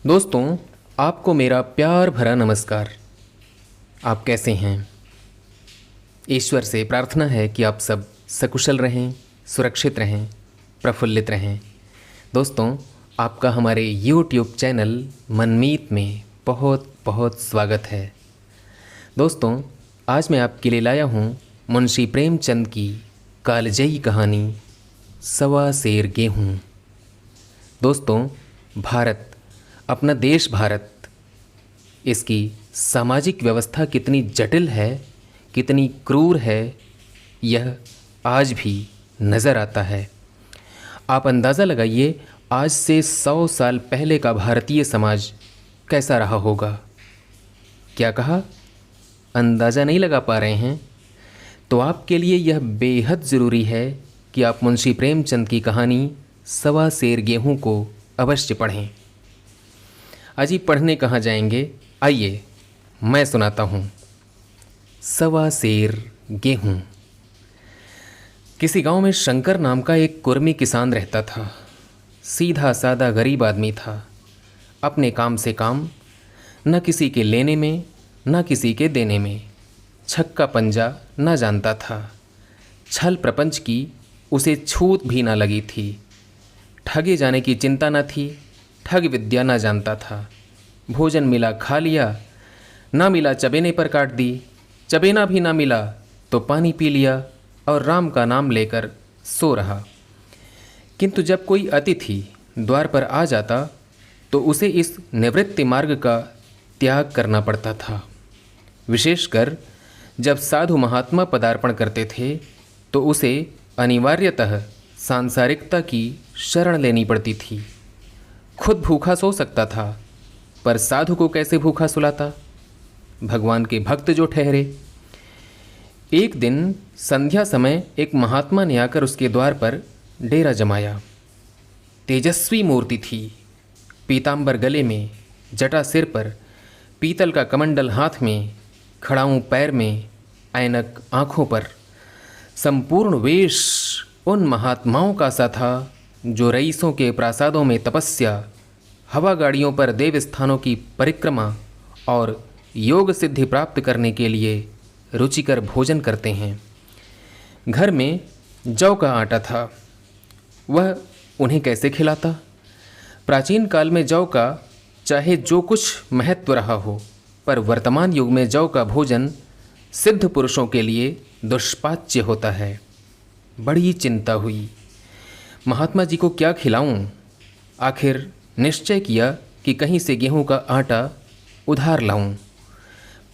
दोस्तों, आपको मेरा प्यार भरा नमस्कार। आप कैसे हैं? ईश्वर से प्रार्थना है कि आप सब सकुशल रहें, सुरक्षित रहें, प्रफुल्लित रहें। दोस्तों, आपका हमारे YouTube चैनल मनमीत में बहुत बहुत स्वागत है। दोस्तों, आज मैं आपके लिए लाया हूँ मुंशी प्रेमचंद की कालजयी कहानी सवा सेर गेहूँ। दोस्तों, भारत, अपना देश भारत, इसकी सामाजिक व्यवस्था कितनी जटिल है, कितनी क्रूर है, यह आज भी नज़र आता है। आप अंदाज़ा लगाइए, आज से 100 साल पहले का भारतीय समाज कैसा रहा होगा। क्या कहा? अंदाज़ा नहीं लगा पा रहे हैं? तो आपके लिए यह बेहद ज़रूरी है कि आप मुंशी प्रेमचंद की कहानी सवा सेर गेहूँ को अवश्य पढ़ें। अजी, पढ़ने कहाँ जाएंगे? आइए मैं सुनाता हूँ। सवा सेर गेहूँ। किसी गांव में शंकर नाम का एक कुर्मी किसान रहता था। सीधा सादा गरीब आदमी था। अपने काम से काम, न किसी के लेने में न किसी के देने में। छक्का पंजा न जानता था। छल प्रपंच की उसे छूत भी न लगी थी। ठगे जाने की चिंता न थी। ठग विद्या न जानता था। भोजन मिला खा लिया, ना मिला चबेने पर काट दी। चबेना भी ना मिला तो पानी पी लिया और राम का नाम लेकर सो रहा। किंतु जब कोई अतिथि द्वार पर आ जाता तो उसे इस निवृत्ति मार्ग का त्याग करना पड़ता था। विशेषकर जब साधु महात्मा पदार्पण करते थे तो उसे अनिवार्यतः सांसारिकता की शरण लेनी पड़ती थी। खुद भूखा सो सकता था, पर साधु को कैसे भूखा सुलाता? भगवान के भक्त जो ठहरे। एक दिन संध्या समय एक महात्मा ने आकर उसके द्वार पर डेरा जमाया। तेजस्वी मूर्ति थी। पीतांबर गले में, जटा सिर पर, पीतल का कमंडल हाथ में, खड़ाऊं पैर में, ऐनक आँखों पर। संपूर्ण वेश उन महात्माओं का सा था जो रईसों के प्रासादों में तपस्या, हवा गाड़ियों पर देव स्थानों की परिक्रमा और योग सिद्धि प्राप्त करने के लिए रुचिकर भोजन करते हैं। घर में जौ का आटा था, वह उन्हें कैसे खिलाता? प्राचीन काल में जौ का चाहे जो कुछ महत्व रहा हो, पर वर्तमान युग में जौ का भोजन सिद्ध पुरुषों के लिए दुष्पाच्य होता है। बड़ी चिंता हुई, महात्मा जी को क्या खिलाऊं? आखिर निश्चय किया कि कहीं से गेहूं का आटा उधार लाऊं,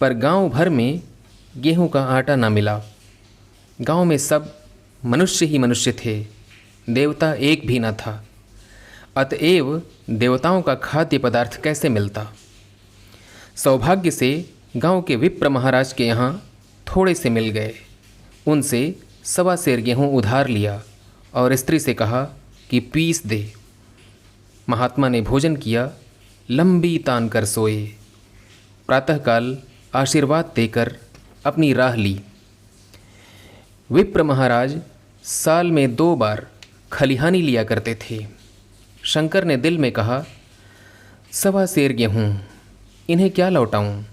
पर गांव भर में गेहूं का आटा ना मिला। गांव में सब मनुष्य ही मनुष्य थे, देवता एक भी न था। अतएव देवताओं का खाद्य पदार्थ कैसे मिलता? सौभाग्य से गांव के विप्र महाराज के यहाँ थोड़े से मिल गए। उनसे सवा सेर गेहूं उधार लिया और स्त्री से कहा कि पीस दे। महात्मा ने भोजन किया, लंबी तान कर सोए। प्रातःकाल आशीर्वाद देकर अपनी राह ली। विप्र महाराज साल में 2 बार खलिहानी लिया करते थे। शंकर ने दिल में कहा, सवा सेर गेहूँ, इन्हें क्या लौटाऊं?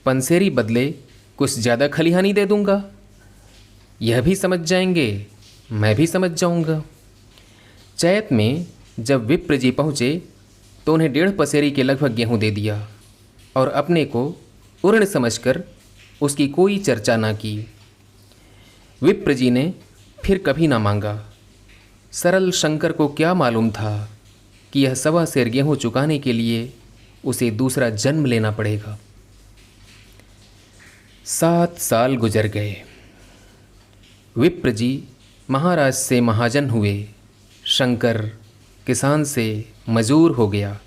पंसेरी बदले कुछ ज़्यादा खलिहानी दे दूंगा। यह भी समझ जाएंगे, मैं भी समझ जाऊंगा। चैत में जब विप्र जी पहुँचे तो उन्हें 1.5 पसेरी के लगभग गेहूँ दे दिया और अपने को उर्ण समझकर उसकी कोई चर्चा ना की। विप्र जी ने फिर कभी ना मांगा। सरल शंकर को क्या मालूम था कि यह सवा सेर गेहूँ चुकाने के लिए उसे दूसरा जन्म लेना पड़ेगा। 7 साल गुजर गए। विप्र जी महाराज से महाजन हुए। शंकर किसान से मजूर हो गया।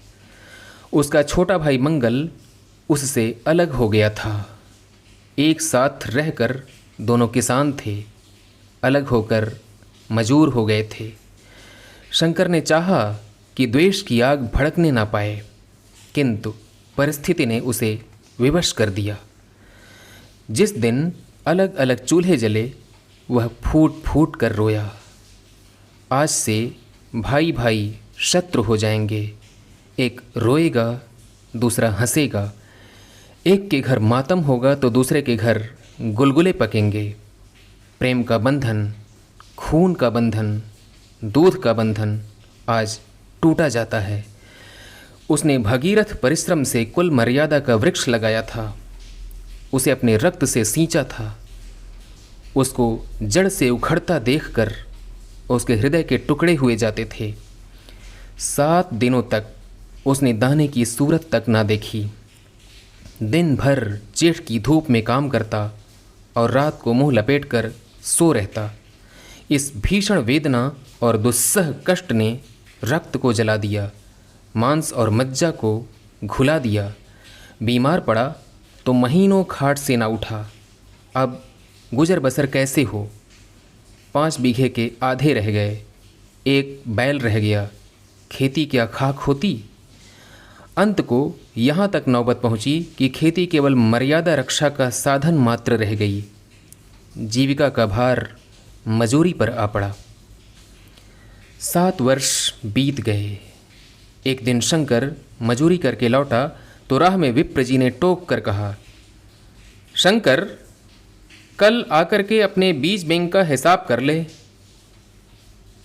उसका छोटा भाई मंगल उससे अलग हो गया था। एक साथ रहकर दोनों किसान थे, अलग होकर मजूर हो गए थे। शंकर ने चाहा कि द्वेष की आग भड़कने ना पाए, किंतु परिस्थिति ने उसे विवश कर दिया। जिस दिन अलग अलग चूल्हे जले, वह फूट फूट कर रोया। आज से भाई भाई शत्रु हो जाएंगे, एक रोएगा, दूसरा हंसेगा। एक के घर मातम होगा तो दूसरे के घर गुलगुले पकेंगे। प्रेम का बंधन, खून का बंधन, दूध का बंधन आज टूटा जाता है। उसने भगीरथ परिश्रम से कुल मर्यादा का वृक्ष लगाया था, उसे अपने रक्त से सींचा था। उसको जड़ से उखड़ता देखकर उसके हृदय के टुकड़े हुए जाते थे। 7 दिनों तक उसने दाने की सूरत तक ना देखी। दिन भर जेठ की धूप में काम करता और रात को मुंह लपेटकर सो रहता। इस भीषण वेदना और दुस्सह कष्ट ने रक्त को जला दिया, मांस और मज्जा को घुला दिया। बीमार पड़ा तो महीनों खाट से ना उठा। अब गुजर बसर कैसे हो? 5 बीघे के आधे रह गए, एक बैल रह गया, खेती क्या खाक होती। अंत को यहाँ तक नौबत पहुँची कि खेती केवल मर्यादा रक्षा का साधन मात्र रह गई। जीविका का भार मजूरी पर आ पड़ा। 7 वर्ष बीत गए। एक दिन शंकर मजूरी करके लौटा तो राह में विप्र जी ने टोक कर कहा, शंकर, कल आकर के अपने बीज बैंक का हिसाब कर ले।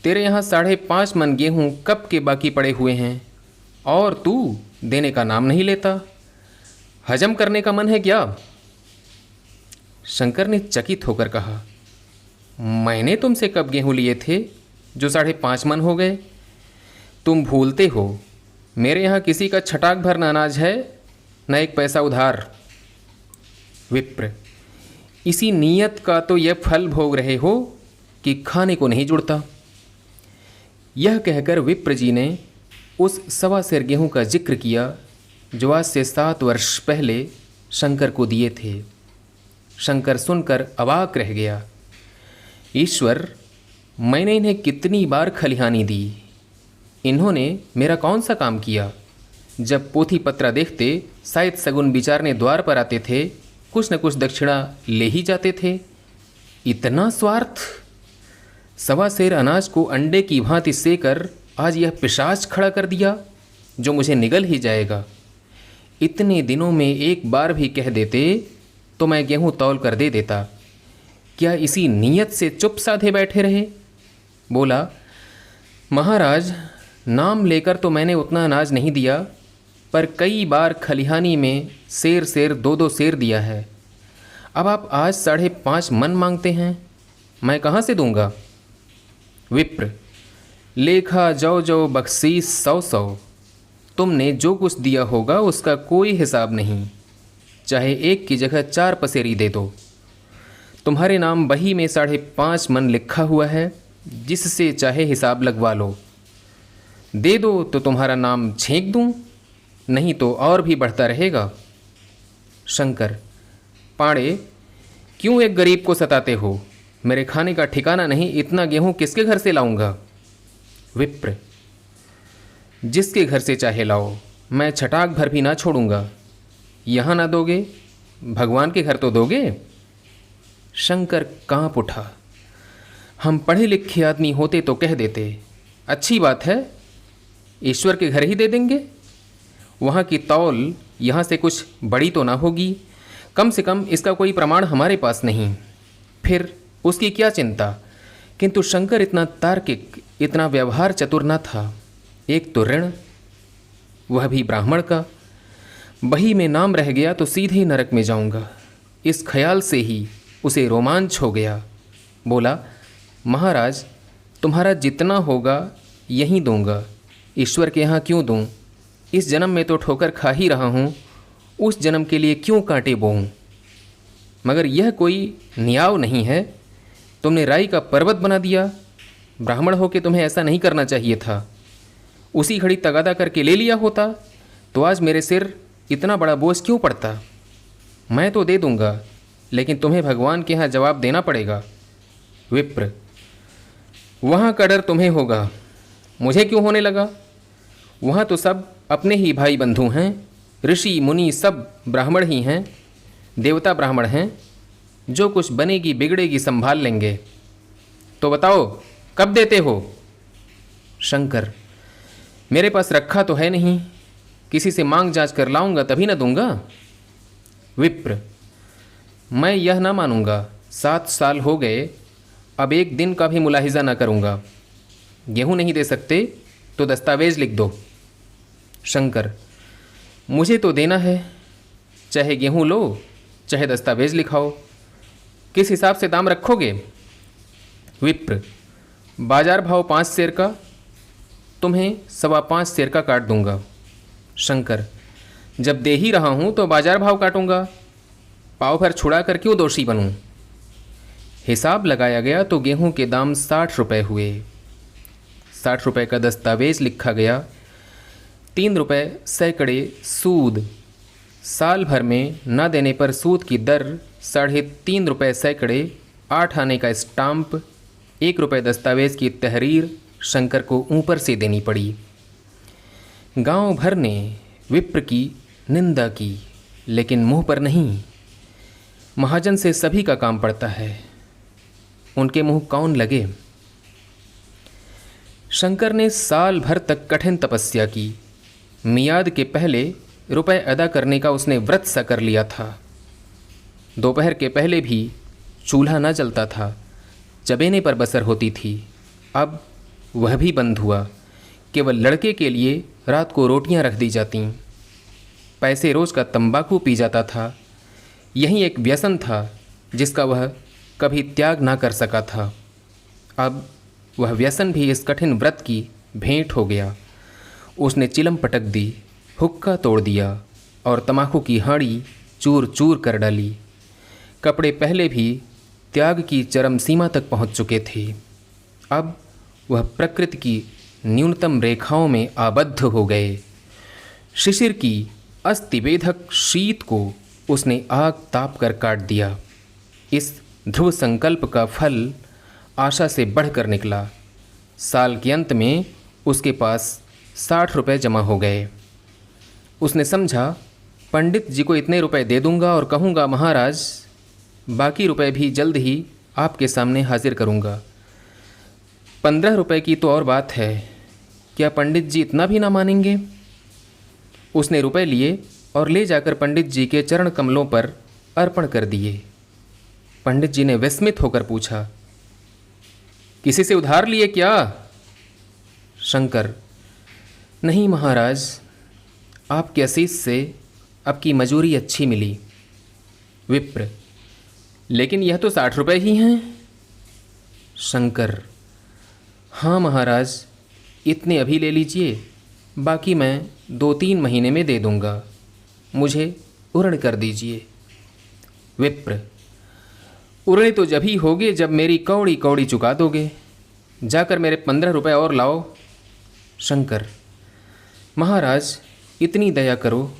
तेरे यहाँ 5.5 मन गेहूँ कब के बाकी पड़े हुए हैं और तू देने का नाम नहीं लेता। हजम करने का मन है क्या? शंकर ने चकित होकर कहा, मैंने तुमसे कब गेहूँ लिए थे जो 5.5 मन हो गए? तुम भूलते हो, मेरे यहाँ किसी का छटाक भर न अनाज है, न एक पैसा उधार। विप्र, इसी नीयत का तो यह फल भोग रहे हो कि खाने को नहीं जुड़ता। यह कहकर विप्र जी ने उस 1.25 सेर गेहूँ का जिक्र किया जो आज से 7 वर्ष पहले शंकर को दिए थे। शंकर सुनकर अवाक रह गया। ईश्वर, मैंने इन्हें कितनी बार खलिहानी दी, इन्होंने मेरा कौन सा काम किया? जब पोथी पत्रा देखते शायद सगुन विचारने द्वार पर आते थे, कुछ न कुछ दक्षिणा ले ही जाते थे। इतना स्वार्थ! 1.25 सेर अनाज को अंडे की भांति सेकर आज यह पिशाच खड़ा कर दिया जो मुझे निगल ही जाएगा। इतने दिनों में एक बार भी कह देते तो मैं गेहूँ तौल कर दे देता। क्या इसी नीयत से चुप साधे बैठे रहे? बोला, महाराज, नाम लेकर तो मैंने उतना अनाज नहीं दिया, पर कई बार खलिहानी में सेर 2-2 सेर दिया है। अब आप आज 5.5 मन मांगते हैं, मैं कहाँ से दूंगा? विप्र, लेखा जो बख्शीस 100 तुमने जो कुछ दिया होगा उसका कोई हिसाब नहीं, चाहे 1 की जगह 4 पसेरी दे दो। तुम्हारे नाम बही में 5.5 मन लिखा हुआ है, जिससे चाहे हिसाब लगवा लो। दे दो तो तुम्हारा नाम छेंक दूं, नहीं तो और भी बढ़ता रहेगा। शंकर, पाड़े, क्यों एक गरीब को सताते हो? मेरे खाने का ठिकाना नहीं, इतना गेहूं किसके घर से लाऊंगा? विप्र, जिसके घर से चाहे लाओ, मैं छटाक भर भी ना छोड़ूंगा। यहाँ ना दोगे, भगवान के घर तो दोगे? शंकर कांप उठा। हम पढ़े लिखे आदमी होते तो कह देते, अच्छी बात है, ईश्वर के घर ही दे देंगे। वहाँ की तौल यहाँ से कुछ बड़ी तो ना होगी, कम से कम इसका कोई प्रमाण हमारे पास नहीं, फिर उसकी क्या चिंता। किंतु शंकर इतना तार्किक, इतना व्यवहार चतुर न था। एक तो ऋण, वह भी ब्राह्मण का, बही में नाम रह गया तो सीधे नरक में जाऊंगा। इस ख्याल से ही उसे रोमांच हो गया। बोला, महाराज, तुम्हारा जितना होगा यहीं दूंगा, ईश्वर के यहाँ क्यों दूं? इस जन्म में तो ठोकर खा ही रहा हूँ, उस जन्म के लिए क्यों कांटे बोऊं? मगर यह कोई न्याय नहीं है, तुमने राई का पर्वत बना दिया। ब्राह्मण हो के तुम्हें ऐसा नहीं करना चाहिए था। उसी घड़ी तगादा करके ले लिया होता तो आज मेरे सिर इतना बड़ा बोझ क्यों पड़ता? मैं तो दे दूंगा, लेकिन तुम्हें भगवान के यहाँ जवाब देना पड़ेगा। विप्र, वहाँ का डर तुम्हें होगा, मुझे क्यों होने लगा? वहाँ तो सब अपने ही भाई बंधु हैं, ऋषि मुनि सब ब्राह्मण ही हैं, देवता ब्राह्मण हैं, जो कुछ बनेगी बिगड़ेगी संभाल लेंगे। तो बताओ कब देते हो? शंकर, मेरे पास रखा तो है नहीं, किसी से मांग जांच कर लाऊंगा तभी न दूंगा। विप्र, मैं यह ना मानूंगा। 7 साल हो गए, अब एक दिन का भी मुलाहिजा ना करूंगा। गेहूं नहीं दे सकते तो दस्तावेज लिख दो। शंकर, मुझे तो देना है, चाहे गेहूं लो चाहे दस्तावेज लिखाओ। किस हिसाब से दाम रखोगे? विप्र, बाजार भाव 5 सेर का, तुम्हें 5.25 सेर का काट दूंगा। शंकर, जब दे ही रहा हूं तो बाजार भाव काटूंगा, पाव भर छुड़ा कर क्यों दोषी बनूं? हिसाब लगाया गया तो गेहूं के दाम 60 रुपये हुए। 60 रुपये का दस्तावेज लिखा गया। 3 रुपये सैकड़े सूद। साल भर में न देने पर सूद की दर 3.5 रुपये सैकड़े, 8 आने का स्टाम्प, 1 रुपये दस्तावेज की तहरीर शंकर को ऊपर से देनी पड़ी। गांव भर ने विप्र की निंदा की, लेकिन मुंह पर नहीं। महाजन से सभी का काम पड़ता है, उनके मुंह कौन लगे। शंकर ने साल भर तक कठिन तपस्या की। मियाद के पहले रुपए अदा करने का उसने व्रत सा कर लिया था। दोपहर के पहले भी चूल्हा न जलता था, चबेने पर बसर होती थी। अब वह भी बंद हुआ। केवल लड़के के लिए रात को रोटियां रख दी जातीं। पैसे रोज़ का तंबाकू पी जाता था। यही एक व्यसन था जिसका वह कभी त्याग ना कर सका था। अब वह व्यसन भी इस कठिन व्रत की भेंट हो गया। उसने चिलम पटक दी, हुक्का तोड़ दिया और तम्बाकू की हांडी चूर चूर कर डाली। कपड़े पहले भी त्याग की चरम सीमा तक पहुंच चुके थे। अब वह प्रकृति की न्यूनतम रेखाओं में आबद्ध हो गए। शिशिर की अस्थिवेधक शीत को उसने आग ताप कर काट दिया। इस ध्रुव संकल्प का फल आशा से बढ़कर निकला। साल के अंत में उसके पास 60 रुपये जमा हो गए। उसने समझा, पंडित जी को इतने रुपए दे दूंगा और कहूँगा, महाराज बाकी रुपए भी जल्द ही आपके सामने हाजिर करूँगा। 15 रुपये की तो और बात है, क्या पंडित जी इतना भी ना मानेंगे? उसने रुपए लिए और ले जाकर पंडित जी के चरण कमलों पर अर्पण कर दिए। पंडित जी ने विस्मित होकर पूछा, किसी से उधार लिए क्या? शंकर, नहीं महाराज, आपके आशीष से आपकी मजूरी अच्छी मिली। विप्र, लेकिन यह तो 60 रुपये ही हैं। शंकर, हाँ महाराज, इतने अभी ले लीजिए, बाकी मैं 2-3 महीने में दे दूंगा। मुझे उरण कर दीजिए। विप्र, उरण तो जब ही होगे जब मेरी कौड़ी कौड़ी चुका दोगे। जाकर मेरे 15 रुपये और लाओ। शंकर, महाराज इतनी दया करो,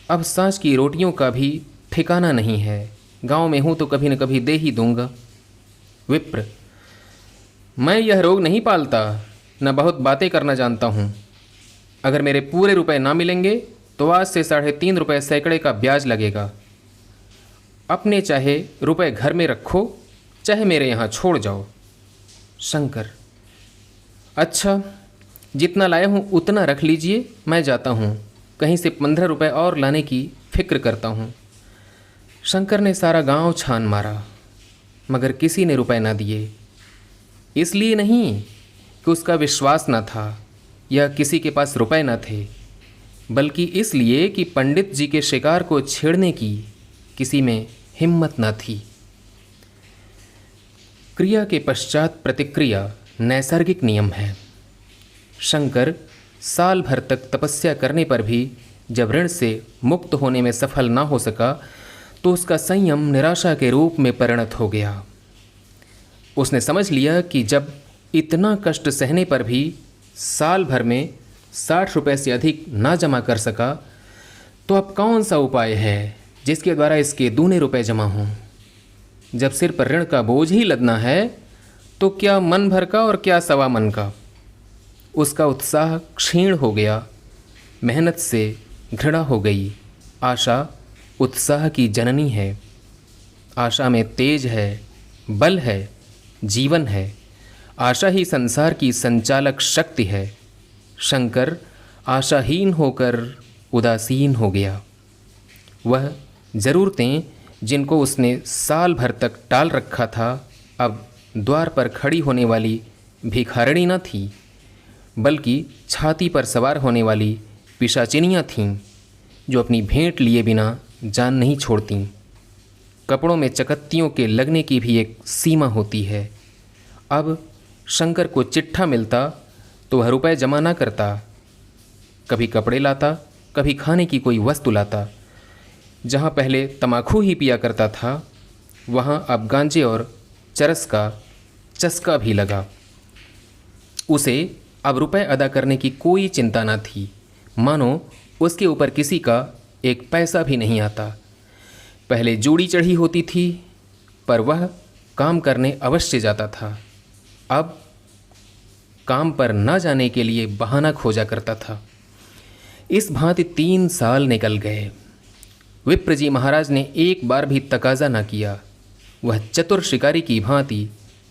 अब सांझ की रोटियों का भी ठिकाना नहीं है। गांव में हूँ तो कभी न कभी दे ही दूंगा। विप्र, मैं यह रोग नहीं पालता, न बहुत बातें करना जानता हूँ। अगर मेरे पूरे रुपए ना मिलेंगे तो आज से 3.5 रुपये सैकड़े का ब्याज लगेगा। अपने चाहे रुपए घर में रखो, चाहे मेरे यहाँ छोड़ जाओ। शंकर, अच्छा, जितना लाया हूँ उतना रख लीजिए, मैं जाता हूँ। कहीं से 15 रुपये और लाने की फिक्र करता हूँ। शंकर ने सारा गांव छान मारा, मगर किसी ने रुपए ना दिए। इसलिए नहीं कि उसका विश्वास न था या किसी के पास रुपए न थे, बल्कि इसलिए कि पंडित जी के शिकार को छेड़ने की किसी में हिम्मत न थी। क्रिया के पश्चात प्रतिक्रिया नैसर्गिक नियम है। शंकर साल भर तक तपस्या करने पर भी जब ऋण से मुक्त होने में सफल ना हो सका तो उसका संयम निराशा के रूप में परिणत हो गया। उसने समझ लिया कि जब इतना कष्ट सहने पर भी साल भर में 60 रुपये से अधिक ना जमा कर सका, तो अब कौन सा उपाय है जिसके द्वारा इसके दूने रुपए जमा हों। जब सिर पर ऋण का बोझ ही लदना है तो क्या मन भर का और क्या सवा मन का। उसका उत्साह क्षीण हो गया, मेहनत से घृणा हो गई। आशा उत्साह की जननी है। आशा में तेज है, बल है, जीवन है। आशा ही संसार की संचालक शक्ति है। शंकर आशाहीन होकर उदासीन हो गया। वह ज़रूरतें जिनको उसने साल भर तक टाल रखा था अब द्वार पर खड़ी होने वाली भिखारिणी न थी, बल्कि छाती पर सवार होने वाली पिशाचिनियाँ थीं जो अपनी भेंट लिए बिना जान नहीं छोड़तीं। कपड़ों में चकत्तियों के लगने की भी एक सीमा होती है। अब शंकर को चिट्ठा मिलता तो वह रुपए जमा ना करता, कभी कपड़े लाता, कभी खाने की कोई वस्तु लाता। जहाँ पहले तमाखू ही पिया करता था, वहाँ अब गांजे और चरस का चस्का भी लगा। उसे अब रुपए अदा करने की कोई चिंता न थी, मानो उसके ऊपर किसी का एक पैसा भी नहीं आता। पहले जूड़ी चढ़ी होती थी, पर वह काम करने अवश्य जाता था। अब काम पर न जाने के लिए बहाना खोजा करता था। इस भांति 3 साल निकल गए। विप्र जी महाराज ने एक बार भी तकाजा न किया। वह चतुर शिकारी की भांति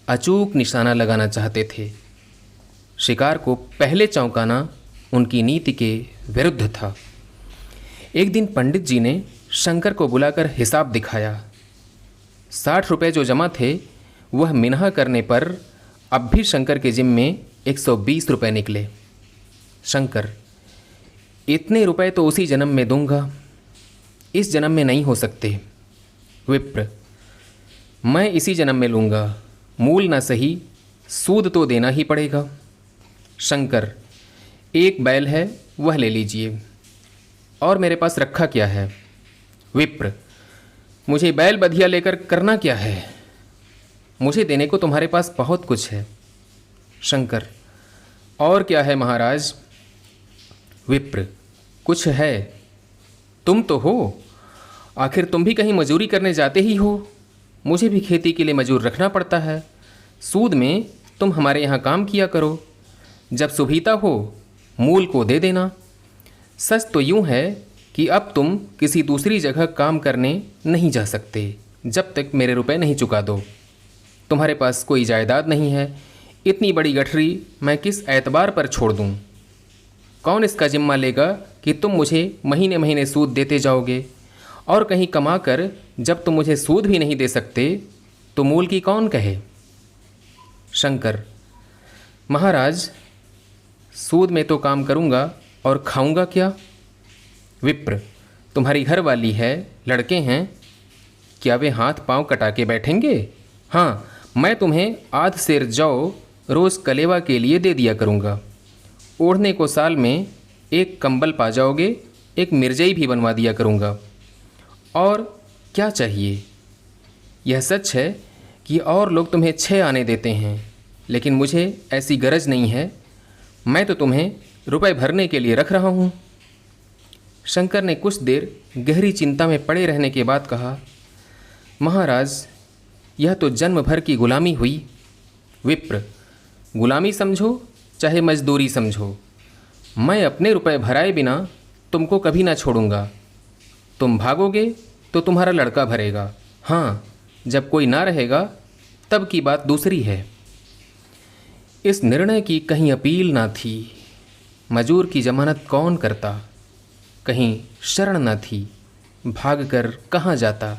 अचूक निशाना लगाना चाहते थे। शिकार को पहले चौंकाना उनकी नीति के विरुद्ध था। एक दिन पंडित जी ने शंकर को बुलाकर हिसाब दिखाया। 60 रुपये जो जमा थे वह मिन्हा करने पर अब भी शंकर के जिम्मे 120 रुपये निकले। शंकर, इतने रुपए तो उसी जन्म में दूंगा, इस जन्म में नहीं हो सकते। विप्र, मैं इसी जन्म में लूँगा, मूल ना सही सूद तो देना ही पड़ेगा। शंकर, एक बैल है वह ले लीजिए, और मेरे पास रखा क्या है। विप्र, मुझे बैल बधिया लेकर करना क्या है, मुझे देने को तुम्हारे पास बहुत कुछ है। शंकर, और क्या है महाराज। विप्र, कुछ है, तुम तो हो, आखिर तुम भी कहीं मजूरी करने जाते ही हो। मुझे भी खेती के लिए मजूर रखना पड़ता है। सूद में तुम हमारे यहाँ काम किया करो, जब सुविधा हो मूल को दे देना। सच तो यूँ है कि अब तुम किसी दूसरी जगह काम करने नहीं जा सकते जब तक मेरे रुपए नहीं चुका दो। तुम्हारे पास कोई जायदाद नहीं है, इतनी बड़ी गठरी मैं किस एतबार पर छोड़ दूँ। कौन इसका जिम्मा लेगा कि तुम मुझे महीने महीने सूद देते जाओगे, और कहीं कमा कर जब तुम मुझे सूद भी नहीं दे सकते तो मूल की कौन कहे। शंकर, महाराज, सूद में तो काम करूँगा और खाऊंगा क्या। विप्र, तुम्हारी घर वाली है, लड़के हैं, क्या वे हाथ पांव कटा के बैठेंगे। हाँ, मैं तुम्हें आध सेर जौ रोज़ कलेवा के लिए दे दिया करूँगा। ओढ़ने को साल में एक कंबल पा जाओगे, एक मिर्जई भी बनवा दिया करूँगा। और क्या चाहिए। यह सच है कि और लोग तुम्हें 6 आने देते हैं, लेकिन मुझे ऐसी गरज नहीं है। मैं तो तुम्हें रुपए भरने के लिए रख रहा हूँ। शंकर ने कुछ देर गहरी चिंता में पड़े रहने के बाद कहा, महाराज, यह तो जन्म भर की गुलामी हुई। विप्र, गुलामी समझो चाहे मजदूरी समझो, मैं अपने रुपए भराए बिना तुमको कभी ना छोड़ूंगा। तुम भागोगे तो तुम्हारा लड़का भरेगा। हाँ, जब कोई ना रहेगा तब की बात दूसरी है। इस निर्णय की कहीं अपील ना थी। मजूर की जमानत कौन करता, कहीं शरण न थी, भागकर कहाँ जाता।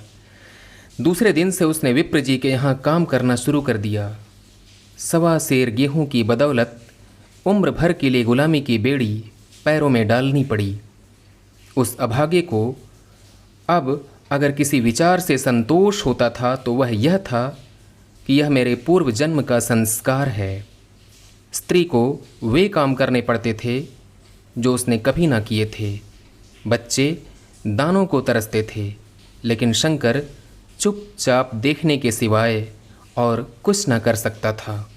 दूसरे दिन से उसने विप्र जी के यहाँ काम करना शुरू कर दिया। 1.25 सेर गेहूँ की बदौलत उम्र भर के लिए गुलामी की बेड़ी पैरों में डालनी पड़ी। उस अभागे को अब अगर किसी विचार से संतोष होता था तो वह यह था कि यह मेरे पूर्व जन्म का संस्कार है। स्त्री को वे काम करने पड़ते थे जो उसने कभी ना किए थे। बच्चे दानों को तरसते थे, लेकिन शंकर चुपचाप देखने के सिवाय और कुछ न कर सकता था।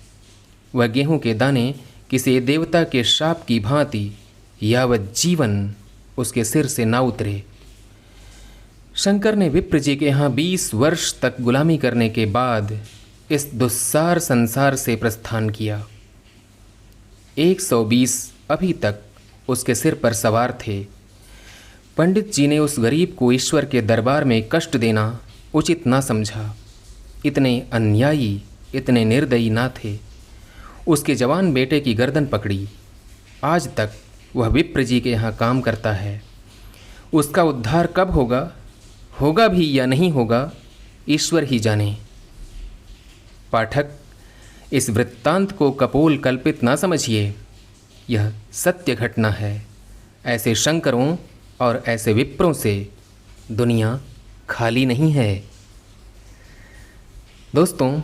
वह गेहूं के दाने किसी देवता के शाप की भांति यावत जीवन उसके सिर से ना उतरे। शंकर ने विप्र जी के यहाँ 20 वर्ष तक गुलामी करने के बाद इस दुस्सार संसार से प्रस्थान किया। 120 अभी तक उसके सिर पर सवार थे। पंडित जी ने उस गरीब को ईश्वर के दरबार में कष्ट देना उचित ना समझा। इतने अन्यायी, इतने निर्दयी ना थे। उसके जवान बेटे की गर्दन पकड़ी। आज तक वह विप्र जी के यहाँ काम करता है। उसका उद्धार कब होगा भी या नहीं होगा, ईश्वर ही जाने। पाठक, इस वृत्तांत को कपोल कल्पित ना समझिए, यह सत्य घटना है। ऐसे शंकरों और ऐसे विप्रों से दुनिया खाली नहीं है। दोस्तों,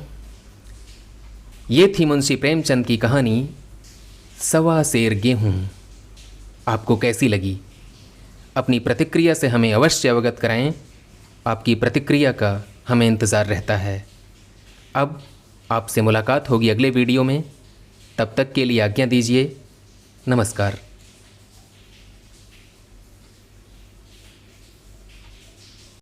ये थी मुंशी प्रेमचंद की कहानी सवा सेर गेहूँ। आपको कैसी लगी? अपनी प्रतिक्रिया से हमें अवश्य अवगत कराएं। आपकी प्रतिक्रिया का हमें इंतज़ार रहता है। अब आपसे मुलाकात होगी अगले वीडियो में। तब तक के लिए आज्ञा दीजिए। नमस्कार।